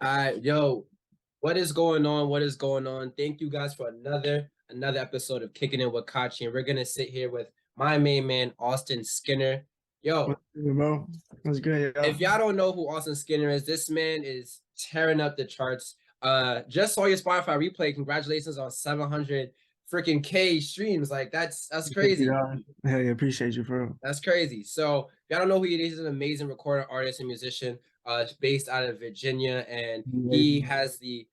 Yo, what is going on? What is going on? Thank you guys for another episode of Kicking It with Kachi, and we're gonna sit here with my main man Austin Skinner. What's Yo, good, bro? What's good, yo? if y'all don't know who Austin Skinner is, this man is tearing up the charts. Just saw your Spotify replay. Congratulations on 700 freaking K streams. Like that's Thank you, crazy. dog. Hell yeah, appreciate you, bro. That's crazy. So if y'all don't know who he is, he's an amazing recorder, artist, and musician. Based out of Virginia, and he has he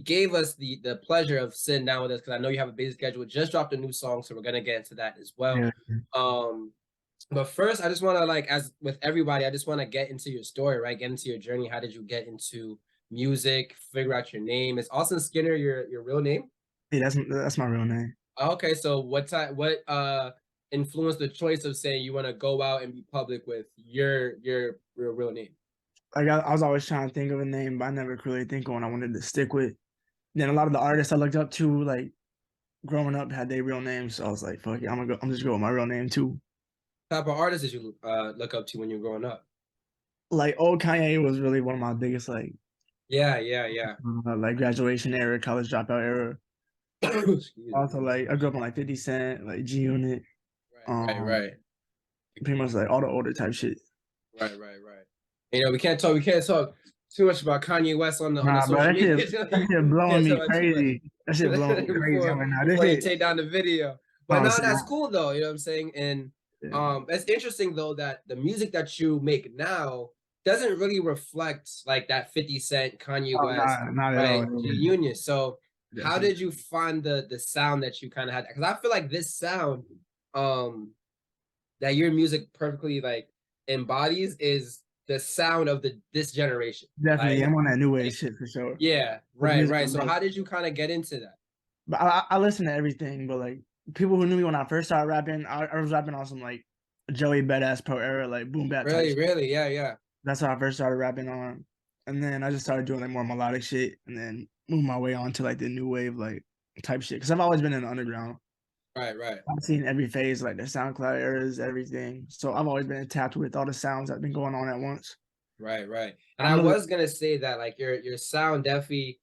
gave us the pleasure of sitting down with us because I know you have a busy schedule. Just dropped a new song, so we're gonna get into that as well. Yeah. Um, but first, I just want to as with everybody, I just want to get into your story, right? Get into your journey. How did you get into music? Figure out your name. Is Austin Skinner your real name? Hey, that's my real name. Okay, so what influenced the choice of saying you want to go out and be public with your real name? Like I was always trying to think of a name, but I never could really think of one I wanted to stick with. Then a lot of the artists I looked up to, like growing up, had their real names, so I was like, fuck it, I'm just going with my real name too. What type of artists did you look up to when you were growing up? Like old Kanye was really one of my biggest Yeah. like graduation era, college dropout era. Excuse me. Also, like I grew up on like 50 Cent, like G Unit, um, Right. pretty much like all the older type shit. Right. You know, we can't talk too much about Kanye West on the Nah, bro, social media. that shit blowing Can't me talk about too much crazy. That shit blowing me crazy. I'm like, nah, this before they shit. take down the video. But Oh, no, that's snap. cool though. You know what I'm saying? And Yeah. it's interesting though that the music that you make now doesn't really reflect like that 50 Cent, Kanye Oh, West, not at all. right? G Union. So how Definitely. did you find the sound that you kind of had? Because I feel like this sound, um, that your music perfectly like embodies is the sound of this generation. Definitely. Like, I'm on that new wave like shit for sure. yeah, With music, right. I'm So like, how did you kind of get into that? but I listen to everything, but like people who knew me when I first started rapping, I was rapping on some like Joey Badass Pro era, like boom bap type shit. Really, yeah. That's how I first started rapping on. And then I just started doing like more melodic shit and then moved my way on to like the new wave like type shit. Cause I've always been in the underground. Right. I've seen every phase, like the SoundCloud eras, everything. So I've always been tapped with all the sounds that have been going on at once. Right. And I I'm really was gonna say that like your sound definitely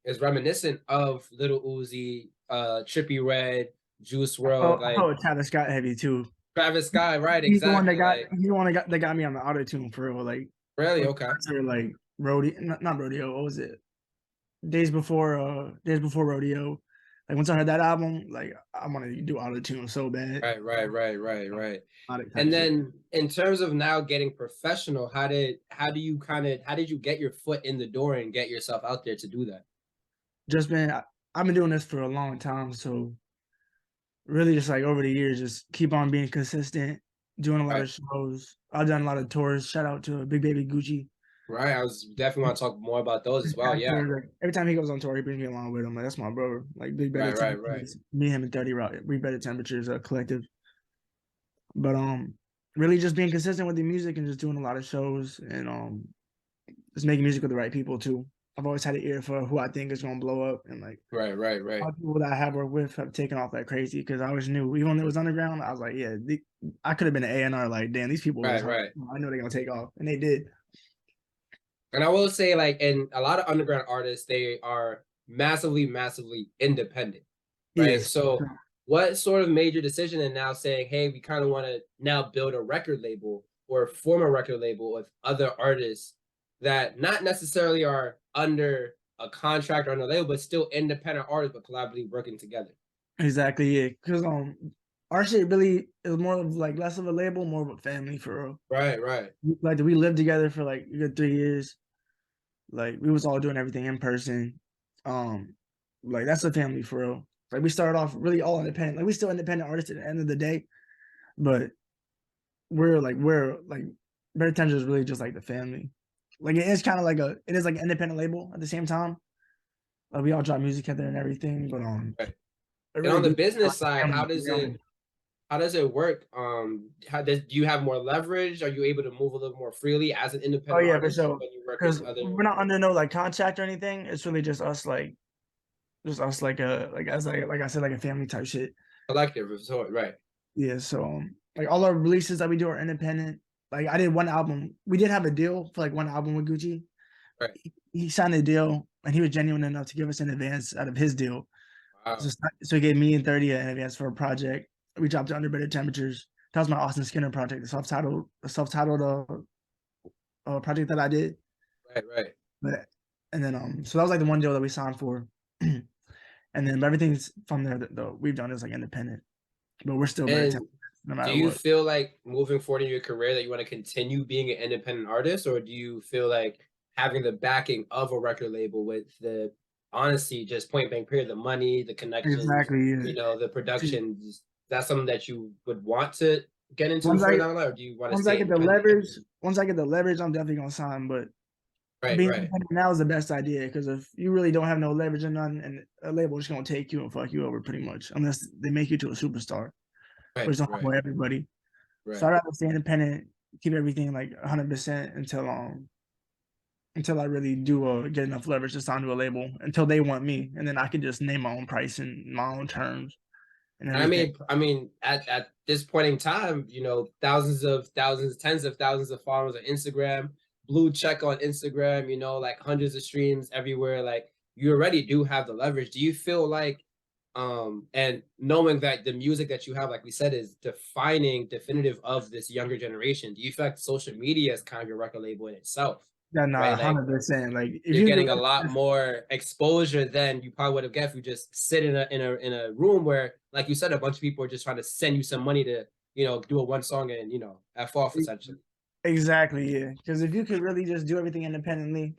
is reminiscent of Little Uzi, Trippy Red, Juice World, I like felt Travis Scott heavy too. Travis Scott, right? He's the one that Exactly. got Like he's the one that got me on the auto tune for real. Like really, when okay. or like rodeo, not rodeo. What was it? Days before rodeo. Like once I heard that album, like I wanted to do auto tune so bad. Right. Melodic type And shit. then in terms of now getting professional, how did you get your foot in the door and get yourself out there to do that? Just been I've been doing this for a long time, so really just like over the years, just keep on being consistent, doing a lot Right. of shows. I've done a lot of tours. Shout out to Big Baby Gucci. Right. I was definitely want to talk more about those as well. Past Yeah. tours, like, every time he goes on tour, he brings me along with him. Like that's my brother. Like Big Better Right. Temperatures, me, him, and 30 Rock. We Better Temperatures, collective. But really just being consistent with the music and just doing a lot of shows and just making music with the right people too. I've always had an ear for who I think is gonna blow up, and like a Right. lot of people that I have worked with have taken off like crazy because I always knew, even when it was underground, I was like, yeah, I could have been an A&R. Like, damn, these people is hard. Right. I know they're gonna take off, and they did. And I will say, like, in a lot of underground artists, they are massively independent, right? Yes, So, what sort of made your decision in now saying, hey, we kind of want to now build a record label or form a record label with other artists that not necessarily are under a contract or on a label, but still independent artists, but collaboratively working together? exactly. Yeah, because our shit really is more of like less of a label, more of a family for real. Right. Like we lived together for like a good 3 years. Like we was all doing everything in person. Um, like that's a family for real. Like we started off really all independent. Like we still independent artists at the end of the day, but we're like Better Times is really just like the family. Like it is kind of like it is like an independent label at the same time. Like we all drop music together and everything, but Right. it And really on the do business like side, family. You know? how does it work? Do you have more leverage? Are you able to move a little more freely as an Oh independent yeah, for artist sure. when you work with Because other we're not under no like contract or anything. It's really just us like a like I said like a family type shit. collective? So, right. Yeah, so like all our releases that we do are independent. like I did one album. We did have a deal for like one album with Gucci. Right. He signed a deal, and he was genuine enough to give us an advance out of his deal. So, Wow. so he gave me and 30 an advance for a project. We dropped to Under Better Temperatures. That was my Austin Skinner project, the self-titled project that I did. Right. Right. But and then so that was like the one deal that we signed for. And then everything's from there that we've done is like independent, but we're still very And talented no do matter you what. feel like moving forward in your career that you want to continue being an independent artist, or do you feel like having the backing of a record label with the honesty, just point blank period, the money, the connections, Exactly. Yeah. the See, production, that's something that you would want to get into once I further down the line, or do you want to once I stay get the independent? leverage, I'm definitely gonna sign. But Right, being right, independent now is the best idea because if you really don't have no leverage or nothing, and a label is gonna take you and fuck you over pretty much, unless they make you to a superstar, right, which don't happen right, with everybody. So I'd right. rather stay independent, keep everything like 100% until I really do get enough leverage to sign to a label until they want me, and then I can just name my own price and my own terms and everything. I mean, at this point in time, thousands, tens of thousands of followers on Instagram, blue check on Instagram, like hundreds of streams everywhere. Like you already do have the leverage. Do you feel like, and knowing that the music that you have, like we said, is definitive of this younger generation, do you feel like social media is kind of your record label in itself, Yeah, no, right? Like 100%. Like if you're you could, getting a lot more exposure than you probably would have get if you just sit in a room where, like you said, a bunch of people are just trying to send you some money to do a one song and f off essentially. exactly, yeah. Because if you could really just do everything independently,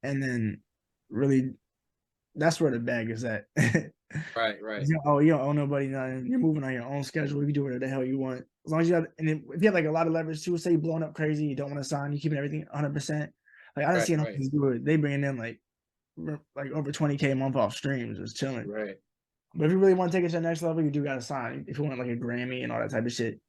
and then really, that's where the bag is at. Right, right, You don't owe nobody nothing. You're moving on your own schedule. You can do whatever the hell you want. As long as you have, and if you have like a lot of leverage too, say you're blowing up crazy, you don't want to sign, you keeping everything 100%. Like I done right, seen right, artists do it. They bringing in like over 20K a month off streams, just chilling. right. But if you really want to take it to the next level, you do gotta sign. If you want like a Grammy and all that type of shit.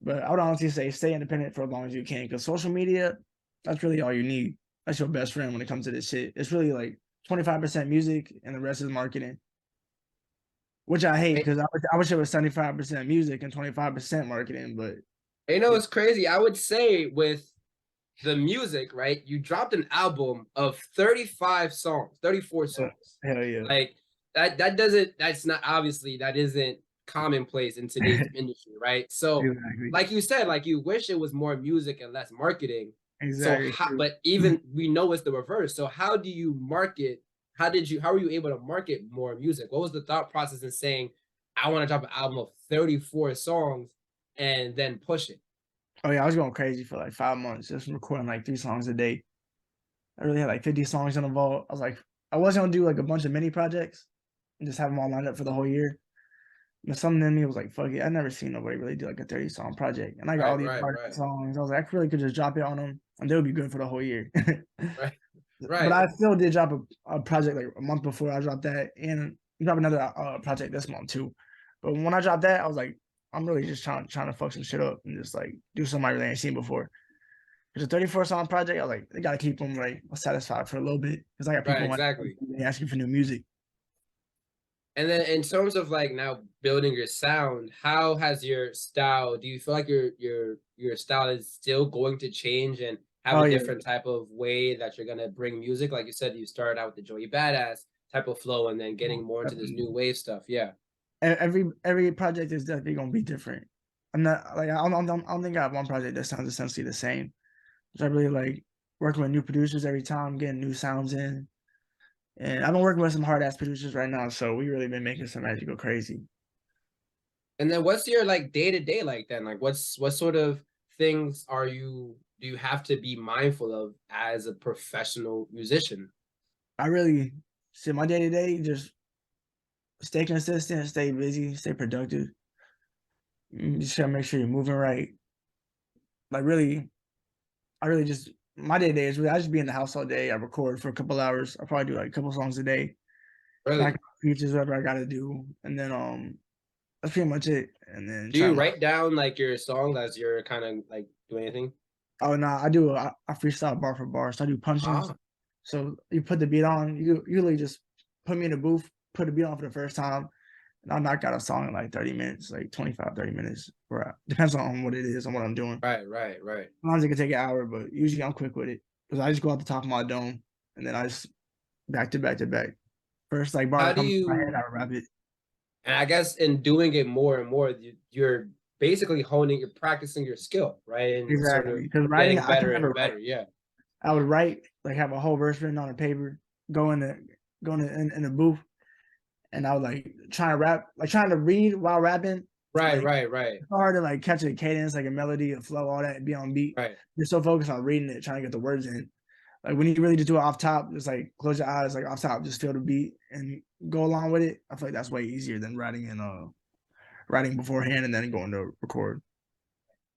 But I would honestly say stay independent for as long as you can, because social media, that's really all you need. That's your best friend when it comes to this shit. It's really like 25% music and the rest is marketing, which I hate Hey, because I wish it was 75% music and 25% marketing. But it's crazy. I would say with the music, right? You dropped an album of 35 songs, 34 yeah, songs. hell yeah, Like that's not, obviously that isn't commonplace in today's industry, right? So exactly, like you said, like you wish it was more music and less marketing. So exactly. but even we know it's the reverse. So how do you market? How were you able to market more music? What was the thought process in saying, I want to drop an album of 34 songs and then push it? Oh yeah, I was going crazy for like 5 months, just recording like 3 songs a day. I really had like 50 songs in the vault. I was like, I wasn't gonna do like a bunch of mini projects and just have them all lined up for the whole year. But something in me was like, fuck it. I never seen nobody really do like a 30-song project. And I got all Right, these right, hard right, songs. I was like, I really could just drop it on them and they would be good for the whole year. right, But right. I still did drop a project like a month before I dropped that and drop another project this month too. But when I dropped that, I was like, I'm really just trying to fuck some shit up and just like do something I really ain't seen before. It's a 34-song project. I was like, they gotta keep them like satisfied for a little bit because I got Right, people exactly. asking for new music. And then in terms of like now building your sound, how has your style, do you feel like your style is still going to change and have Oh a yeah, different type of way that you're gonna bring music? Like you said, you started out with the Joey Badass type of flow and then getting more into this new definitely. wave stuff. Yeah. Every project is definitely gonna be different. I'm not like I don't think I have one project that sounds essentially the same. So I really like working with new producers every time, getting new sounds in. And I've been working with some hard ass producers right now, so we really been making some magic go crazy. And then what's your like day to day like then? Like what sort of things do you have to be mindful of as a professional musician? I really see my day to day just stay consistent, stay busy, stay productive. Just gotta make sure you're moving right. Like really, I really just my day to day is really I just be in the house all day. I record for a couple hours. I probably do like a couple songs a day. Back Really? features whatever I gotta do, and then that's pretty much it. And then Do you trying to write down like your songs as you're kind of like doing anything? oh no, I freestyle bar for bar. So I do punches. Ah, So you put the beat on, you literally just put me in the booth, put the beat on for the first time, I'll knock out a song in like 30 minutes, like 25, 30 minutes. Depends on what it is and what I'm doing. Right. Sometimes it can take an hour, but usually I'm quick with it because I just go out the top of my dome and then I just back to back to back. First, like bar How do comes to my head, you? I rap it. And I guess in doing it more and more, you're basically honing, you're practicing your skill, right? And sort Exactly. of Because writing, getting I can better never and write. better. Yeah. I would write, like have a whole verse written on a paper, go in the booth, and I would like try to rap, like trying to read while rapping. Like Right. it's hard to like catch a cadence, like a melody, a flow, all that, and be on beat. Right. You're so focused on reading it, trying to get the words in. Like when you really just do it off top, just like close your eyes, like off top, just feel the beat and go along with it. I feel like that's way easier than writing beforehand and then going to record.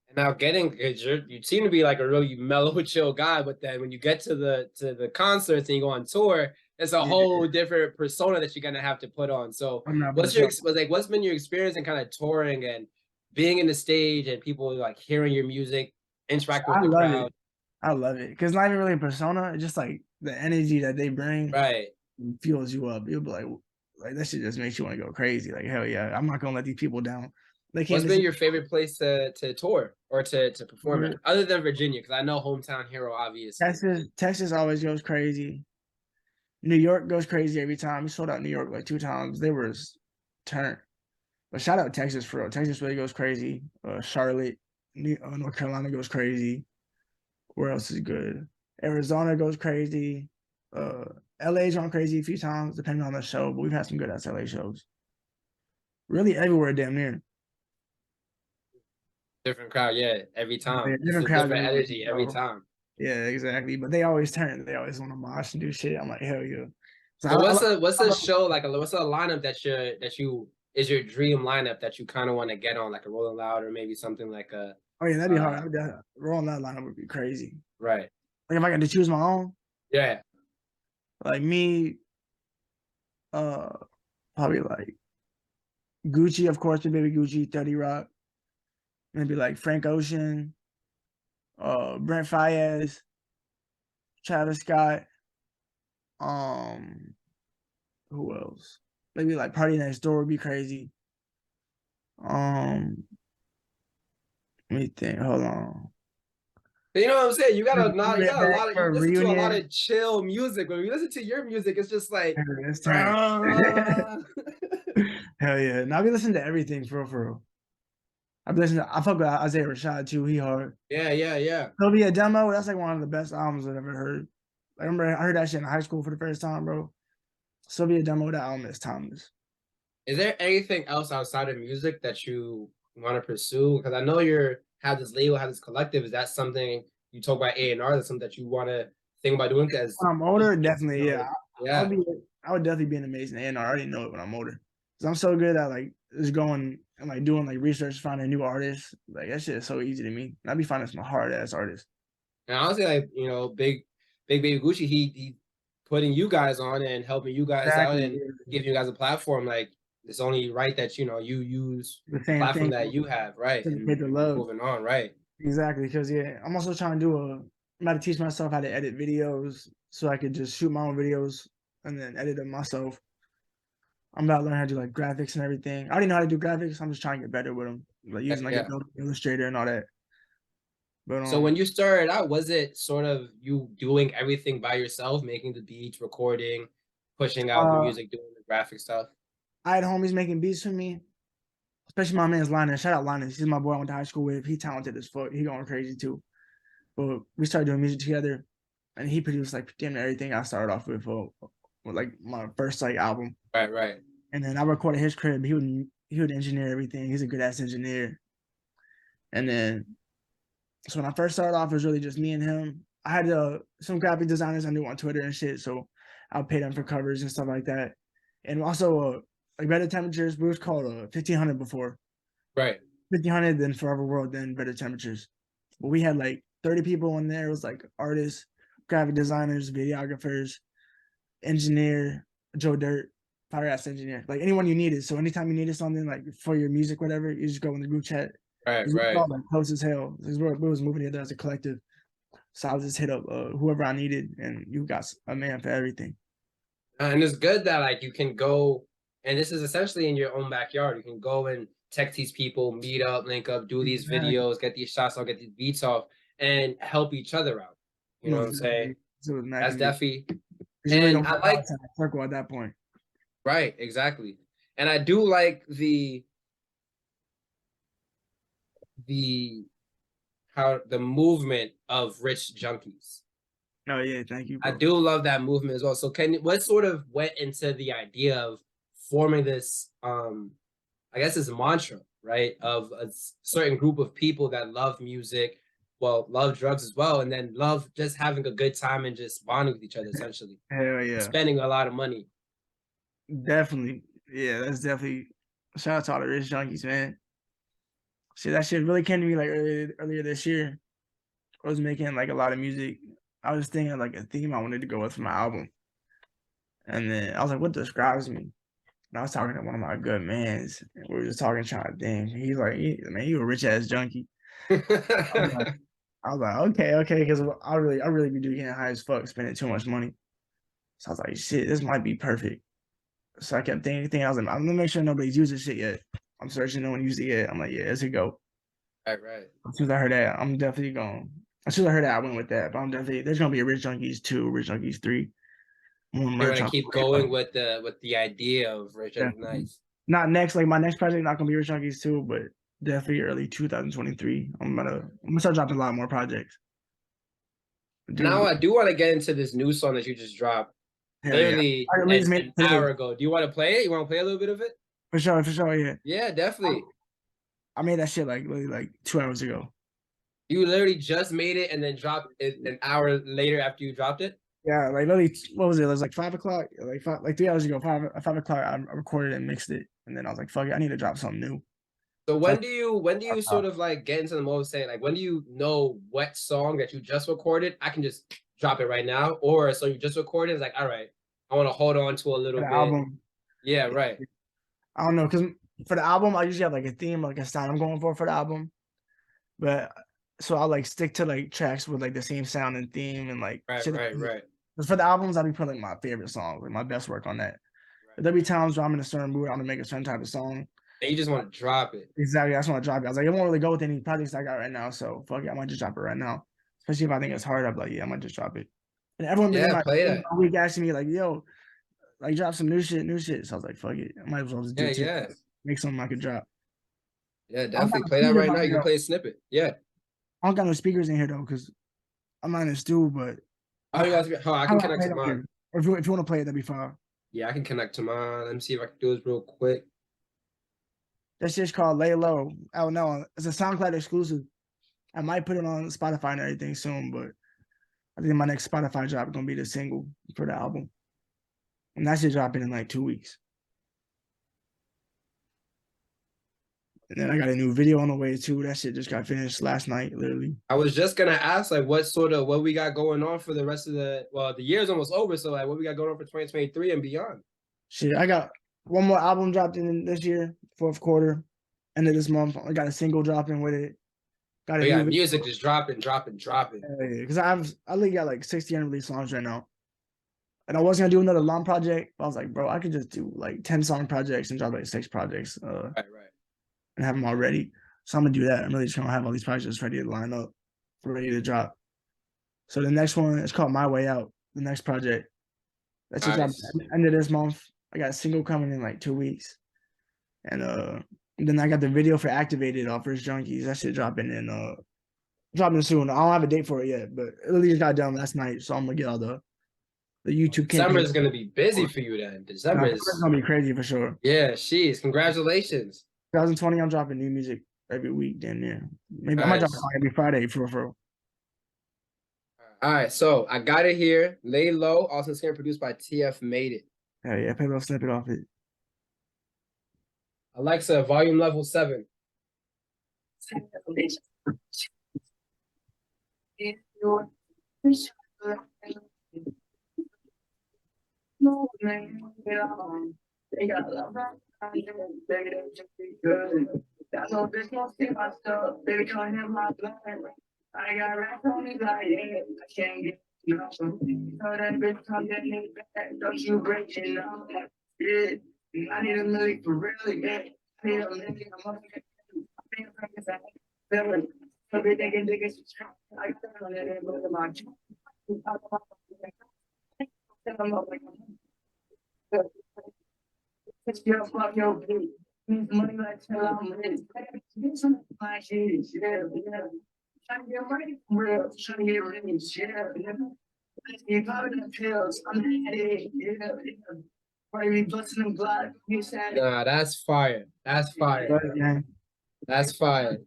And now getting, because you seem to be like a really mellow, chill guy, but then when you get to the concerts and you go on tour, it's a Yeah, whole different persona that you're gonna have to put on. So, I'm not for what's your sure. like? What's been your experience in kind of touring and being in the stage and people like hearing your music, interacting with I the love it. crowd? I love it because not even really a persona. It's just like the energy that they bring Right. fuels you up. You'll be like that shit just makes you want to go crazy. Like hell yeah, I'm not gonna let these people down. They came What's to been see your favorite place to tour or to perform at, me. other than Virginia? Because I know hometown hero, obviously. Texas always goes crazy. New York goes crazy every time. We sold out New York like 2 times. They were turned. But shout out Texas for real. Texas really goes crazy. Charlotte, North Carolina goes crazy. Where else is good? Arizona goes crazy. Uh, LA's gone crazy a few times, depending on the show, but we've had some good ass LA shows. Really everywhere, damn near. Different crowd, yeah, every time. Yeah, It's different a crowds different everywhere. energy every So, time. yeah, exactly. But they always turn. They always want to mosh and do shit. I'm like, hell yeah. So So what's a I show like? What's a lineup that you is your dream lineup that you kind of want to get on, like a Rolling Loud or maybe something like a oh yeah, that'd be hard. uh Rolling that lineup would be crazy. right? Like if I got to choose my own, Yeah, like me, uh, probably like Gucci, of course, the baby Gucci, 30 Rock, maybe like Frank Ocean, Brent Fayez, Travis Scott, um, who else? Maybe like Party Next Door would be crazy. Um, let me think. Hold on. you know what I'm saying. You got a Back lot of for you a listen to a lot reunion. of chill music. When you listen to your music, it's just like, Let's turn. ah. Hell yeah. Now we listen to everything for real. I fuck with Isaiah Rashad too. He hard. Yeah. There'll be a demo. That's like one of the best albums I've ever heard. I remember I heard that shit in high school for the first time, bro. Sylvia demo that album is timeless. Is there anything else outside of music that you want to pursue? Because I know you're have this label, have this collective. Is that something you talk about A&R? That's something that you want to think about doing? Because When I'm older, definitely, yeah. I would yeah, be I would definitely be an amazing A&R. I already know it when I'm older. Cause I'm so good at like just going and like doing like research, finding new artists. Like that shit is so easy to me. And I be finding some hard ass artists. and honestly, like big baby Gucci, he putting you guys on and helping you guys out Exactly. and Yeah. giving you guys a platform. Like it's only right that you use The the same platform thing. that you have, right, Hit and the love. moving on, right. Exactly. Because yeah, I'm also trying to I'm about to teach myself how to edit videos so I could just shoot my own videos and then edit them myself. I'm about to learn how to do like graphics and everything. I already know how to do graphics. I'm just trying to get better with them, like using like Yeah. Adobe Illustrator and all that. But So when you started out, was it sort of you doing everything by yourself, making the beats, recording, pushing out the uh, music, doing the graphic stuff? I had homies making beats for me, especially my man's Linus. Shout out Linus. He's my boy I went to high school with. He talented as fuck. He going crazy too. But we started doing music together, and he produced like damn near everything I started off with like my first like album. Right. And then I recorded his crib. He would engineer everything. He's a good ass engineer. And then so when I first started off, it was really just me and him. I had some graphic designers I knew on Twitter and shit, so I would pay them for covers and stuff like that. And also, like Better Temperatures, we was called 1500 before. Right. 1500, then Forever World, then Better Temperatures. But we had like 30 people in there. It was like artists, graphic designers, videographers, engineer, Joe Dirt, fire ass engineer, like anyone you needed. So anytime you needed something like for your music, whatever, you just go in the group chat. We were Right. all like close as hell. We was moving together as a collective. So I would just hit up whoever I needed, and you got a man for everything. And it's good that like you can go. And this is essentially in your own backyard. You can go and text these people, meet up, link up, do these Exactly. videos, get these shots off, get these beats off, and help each other out. You know what I'm Most saying? definitely. So it's not That's gonna be definitely, because you really and don't I go like, outside the circle at that point. right, exactly. And I do like the how the movement of rich junkies. Oh yeah, thank you, I bro. do love that movement as well. So what sort of went into the idea of forming this I guess this mantra, right? Of a certain group of people that love music, well, love drugs as well, and then love just having a good time and just bonding with each other essentially. Hell yeah. Spending a lot of money. Definitely. Yeah, that's definitely shout out to all the rich junkies, man. Shit, that shit really came to me like earlier this year. I was making like a lot of music. I was thinking like a theme I wanted to go with for my album. And then I was like, what describes me? And I was talking to one of my good mans. And we were just talking, trying to think. He's like, man, you a rich ass junkie. I was like, okay, okay, because I really be doing getting high as fuck, spending too much money. So I was like, shit, this might be perfect. So I kept thinking, I was like, I'm gonna make sure nobody's using shit yet. I'm searching, no one used it yet. I'm like, yeah, let's go. Right, right. As soon as I heard that, I'm definitely going. As soon as I heard that, I went with that. But I'm definitely there's gonna be a Rich Junkies 2, Rich Junkies 3, more You merch want to on keep the way, bro. going with the idea of Rich and Definitely. Nice. Not next, like my next project not gonna be Rich Junkies 2, but definitely early 2023. I'm gonna start dropping a lot more projects. Now Dude, I do want to get into this new song that you just dropped hell yeah. literally I released it an today. hour ago. Do you want to play it? You want to play a little bit of it? For sure, yeah. Yeah, definitely. I made that shit like literally like 2 hours ago. You literally just made it and then dropped it an hour later after you dropped it. Yeah, like literally, what was it? It was like 5 o'clock, like 3 hours ago. 5 o'clock, I recorded and mixed it, and then I was like, "Fuck it, I need to drop something new." So So, when do you sort of like get into the mode of saying like when do you know what song that you just recorded? I can just drop it right now, or so you just recorded. It's like all right, I want to hold on to a for little the bit. album, Yeah, right. I don't know, cause for the album, I usually have like a theme, like a sound I'm going for the album. But so I'll like stick to like tracks with like the same sound and theme and like Right, shit. right, right. Because for the albums, I'll be putting like my favorite songs, like my best work on that. But Right. there'll be times where I'm in a certain mood, I want to make a certain type of song. And you just want to drop it. Exactly. I just want to drop it. I was like, it won't really go with any projects I got right now. So fuck it, I might just drop it right now. Especially if I think it's hard, I'll be like, yeah, I might just drop it. And everyone been Yeah, play in that. my week asking me, like, yo, like drop some new shit, new shit. So I was like, fuck it. I might as well just do Yeah, it too. yeah, Make something I could drop. yeah. I don't got Definitely no play that speakers right on now. You here can though. play a snippet. Yeah. I don't got no speakers in here though, because I'm not in the stew, but Oh, you how, guys. Oh, I how can do I connect play to it on mine. here? Or if you want to play it, that'd be fine. Yeah, I can connect to mine. Let me see if I can do this real quick. That shit's called Lay Low. I don't know. It's a SoundCloud exclusive. I might put it on Spotify and everything soon, but I think my next Spotify drop is gonna be the single for the album. And that shit dropping in like 2 weeks. And then I got a new video on the way too. That shit just got finished last night, literally. I was just gonna ask like what we got going on for the rest of the year's almost over. So like what we got going on for 2023 and beyond. Shit, I got one more album dropped in this year, fourth quarter, end of this month. I got a single dropping with it. Got a But new yeah, video. music just dropping, dropping, dropping. Because I only got like 60 unreleased songs right now. And I was gonna do another long project, but I was like, bro, I could just do like 10 song projects and drop like 6 projects Right, right. and have them all ready. So I'm gonna do that. I'm really just gonna have all these projects ready to line up, ready to drop. So the next one is called My Way Out. The next project that should drop at Nice. the end of this month. I got a single coming in like 2 weeks, and then I got the video for Activated off First Junkies. That shit dropping soon. I don't have a date for it yet, but it really just got done last night, so I'm gonna get all the YouTube December campaign. is gonna be busy for you then. Nah, December it's is gonna be crazy for sure. yeah, she's congratulations. 2020, I'm dropping new music every week, damn near. Maybe I might drop a Nice. song every Friday for. All right, so I got it here. Lay Low, also screen produced by TF Made It. Hell yeah, play a little snippet off it. Alexa, volume level 7. I got rap on me like yeah, I can't get enough. So that bitch come get me back, don't you break it up. Yeah. I need a million for real, yeah. I need a million, I'm up here. I need a practice, I feel it. So they can dig it, I feel it, and look at my job. I'm up like, it's your fuck your beat. Means money like tell I'm rich. My shit, yeah, yeah. Trying to get ready for real, trying to get ready, yeah, yeah. You got the pills, I'm headed, yeah, yeah. Why you busting them blood? You said it. Nah, that's fire. That's fire. Bless gang. That's fire.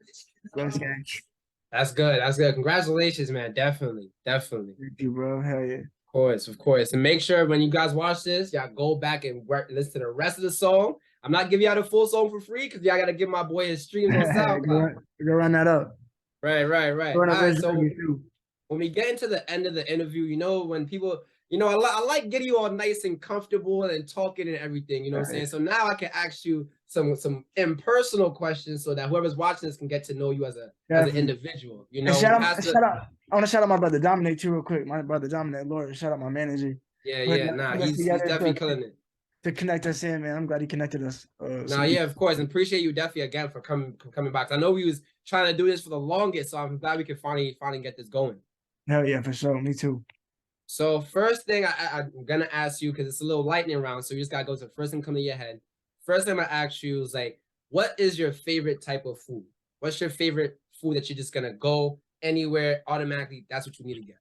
Bless gang. That's good. That's good. Congratulations, man. Definitely. Definitely. Thank you, bro. Hell yeah. Of course, of course. And make sure when you guys watch this, y'all go back and listen to the rest of the song. I'm not giving y'all the full song for free because y'all got to give my boy his streams on SoundCloud. Go run that up. Right. Go run All up right, Rich so Junkie too. when we get into the end of the interview, you know, when people, you know, I like getting you all nice and comfortable and talking and everything, you know what I'm saying? So now I can ask you some impersonal questions so that whoever's watching this can get to know you as an individual, you know? And shout out, I want to shout out my brother Dominic too real quick. My brother Dominic, Lord, shout out my manager. Yeah, nah, he's definitely killing it. To connect us in, man. I'm glad he connected us. Yeah, of course. And appreciate you definitely again for coming back. I know we was trying to do this for the longest, so I'm glad we could finally get this going. Hell yeah, for sure. Me too. So first thing I'm gonna ask you, because it's a little lightning round, so you just gotta go to the first thing come to your head. First thing I'm gonna ask you is like, what is your favorite type of food? What's your favorite food that you're just gonna go anywhere automatically? That's what you need to get.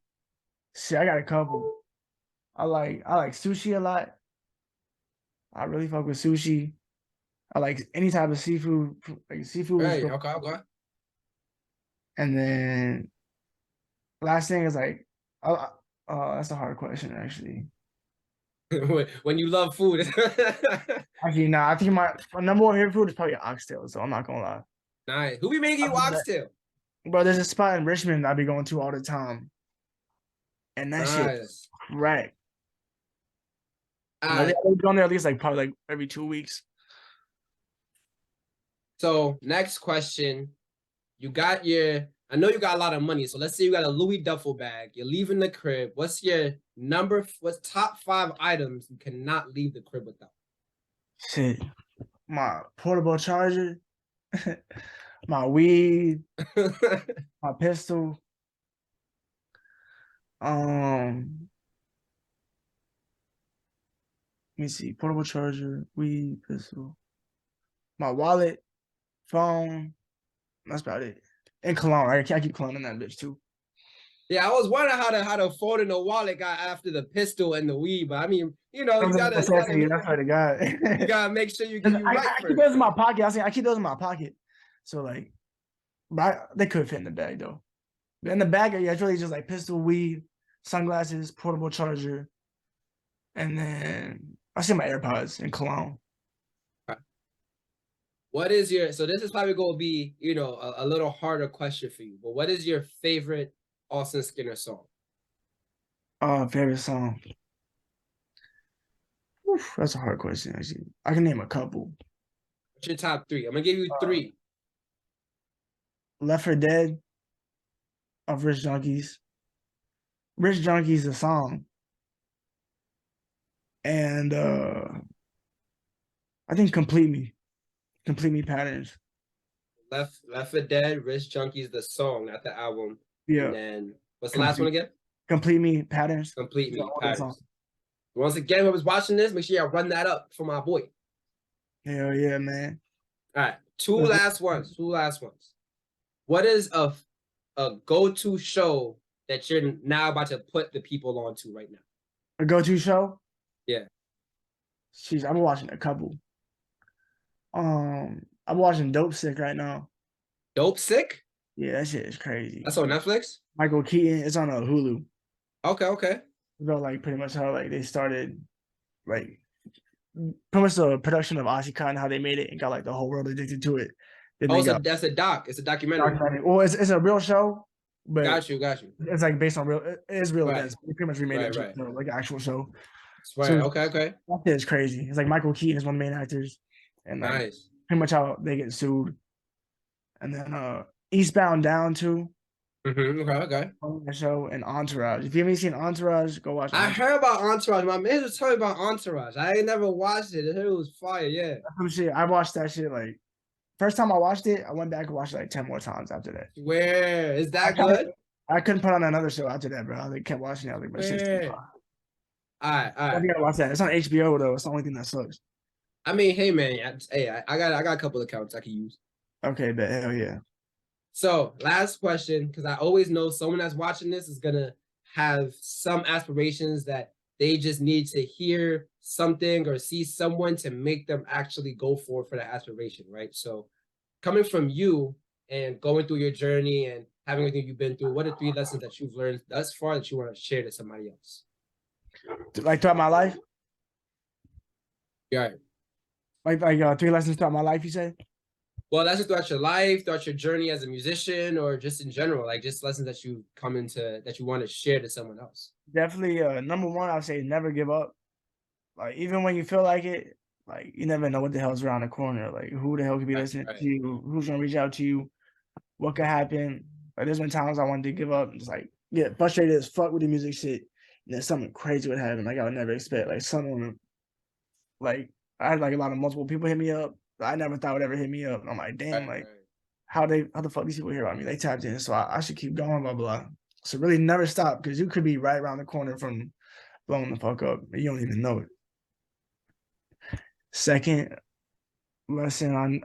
See, I got a couple. I like sushi a lot. I really fuck with sushi. I like any type of seafood. Like seafood. Right. Okay. And then last thing is like, that's a hard question actually. When you love food. Actually, nah. I think my number one favorite food is probably oxtail. So I'm not gonna lie. Nice. Who be making you oxtail? Bro, there's a spot in Richmond I be going to all the time, and that shit, right? I've been going there at least probably every 2 weeks. So next question, I know you got a lot of money. So let's say you got a Louis duffel bag. You're leaving the crib. What's top 5 items you cannot leave the crib without? Shit, my portable charger, my weed, my pistol. Let me see, portable charger, weed, pistol, my wallet, phone. That's about it. And cologne. I keep cologne in that bitch too. Yeah, I was wondering how the phone and the wallet got after the pistol and the weed, but I mean, you know, you gotta you gotta make sure you get right I keep those in my pocket. I keep those in my pocket. So but they could fit in the bag though. But in the bag, it's really just like pistol, weed, sunglasses, portable charger, and then I see my AirPods and cologne. So this is probably going to be, you know, a little harder question for you, but what is your favorite Austin Skinner song? Favorite song? Oof, that's a hard question, actually. I can name a couple. What's your top 3? I'm going to give you 3. Left 4 Dead of Rich Junkies. Rich Junkies, the song. And I think Complete Me Patterns. Left 4 Dead, Rich Junkies, the song, not the album. Yeah. And then what's the last one again? Complete Me Patterns. Complete Me Patterns. Once again, whoever's watching this, make sure y'all run that up for my boy. Hell yeah, man. All right, two last ones. What is a go-to show that you're now about to put the people onto right now? A go-to show? Yeah. Jeez, I'm watching a couple. I'm watching Dope Sick right now. Dope Sick? Yeah, that shit is crazy. That's on Netflix? Michael Keaton. It's on Hulu. Okay. About pretty much how they started pretty much the production of Ashika and how they made it and got the whole world addicted to it. That's a doc. It's a documentary. Well, it's a real show, but got you. It's based on real. It is real events. They pretty much remade it to an actual show. Right. So, okay. That shit is crazy. It's Michael Keaton is one of the main actors, and nice. Pretty much how they get sued, and then Eastbound Down too. Okay, okay. on that show, and Entourage. If you haven't seen Entourage, go watch I Entourage. heard about Entourage. My man was telling me about Entourage. I ain't never watched it. I heard it was fire. Yeah. Some shit. I watched that shit like first time I watched it. I went back and watched it like 10 more times after that. Where is that good? I couldn't put on another show after that, bro. I like, kept watching it. I was like, bro, shit's too Where? far. All right, all I right. gotta watch that. It's on HBO though. It's the only thing that sucks. I mean, hey man, I got a couple of accounts I can use. Okay, but hell yeah. So last question, because I always know someone that's watching this is gonna have some aspirations that they just need to hear something or see someone to make them actually go for that aspiration, right? So coming from you and going through your journey and having everything you've been through, what are 3 lessons that you've learned thus far that you want to share to somebody else? Like throughout my life, Yeah. like 3 lessons throughout my life. You say? Well, that's just throughout your life, throughout your journey as a musician, or just in general, like just lessons that you come into that you want to share to someone else. Definitely. Number one, I would say never give up. Like even when you feel like it, like you never know what the hell's around the corner. Like who the hell could be listening to you? Who's gonna reach out to you? What could happen? Like there's been times I wanted to give up and just like get frustrated as fuck with the music shit. And then something crazy would happen. Like I would never expect. Like someone like I had like a lot of multiple people hit me up. I never thought would ever hit me up. And I'm like, damn, like how the fuck these people hear about me? They tapped in. So I should keep going, blah blah. So really never stop because you could be right around the corner from blowing the fuck up. You don't even know it. Second lesson on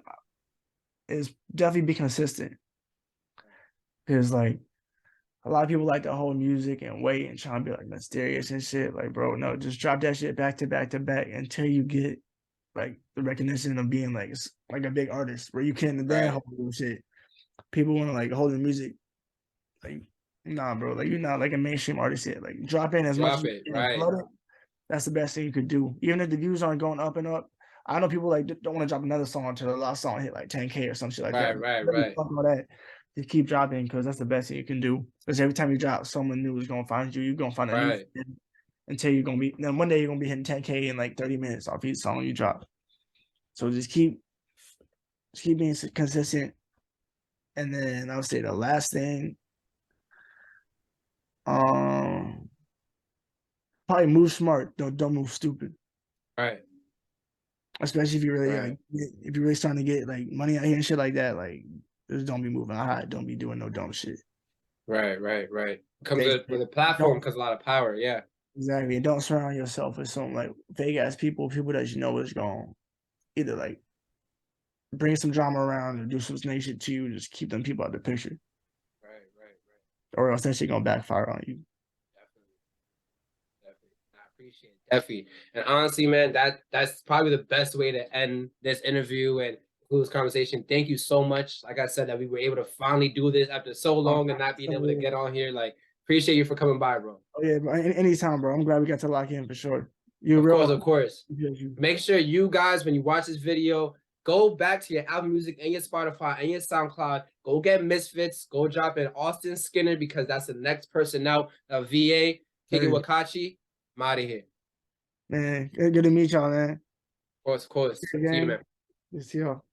is definitely be consistent. Because like a lot of people like to hold music and wait and try and be like mysterious and shit. Like, bro, no, just drop that shit back to back to back until you get like the recognition of being like a big artist where you can then hold shit. People want to like hold the music. Like, nah, bro, like you're not like a mainstream artist yet. Like drop in as much as you can, flood it. That's the best thing you could do. Even if the views aren't going up and up. I know people like don't want to drop another song until the last song hit like 10K or some shit like that. Right. Fuck all that. You keep dropping because that's the best thing you can do. Because every time you drop, someone new is gonna find you. You're gonna find a new until you're gonna be. Then one day you're gonna be hitting 10K in like 30 minutes off each song you drop. So just keep being consistent. And then I would say the last thing, probably move smart. Don't move stupid. Right. Especially if you really if you're really starting to get like money out here and shit like that, like just don't be moving high. Don't be doing no dumb shit. Right. Comes with a platform because a lot of power. Yeah. Exactly. And don't surround yourself with some like fake ass people that you know is going to either like bring some drama around or do some snake shit to you. Just keep them people out of the picture. Right. Or else that shit gonna backfire on you. Definitely. I appreciate it. Definitely. And honestly, man, that's probably the best way to end this interview and conclude this conversation. Thank you so much. Like I said, that we were able to finally do this after so long and not being able to get on here. Like, appreciate you for coming by, bro. Oh yeah, bro. Anytime, bro. I'm glad we got to lock in for sure. Of course. Make sure you guys, when you watch this video, go back to your Apple Music and your Spotify and your SoundCloud. Go get Misfits. Go drop in Austin Skinner because that's the next person out of VA. Kickin with Kachi. I'm out of here. Man, good to meet y'all, man. Of course. See you, man. See y'all.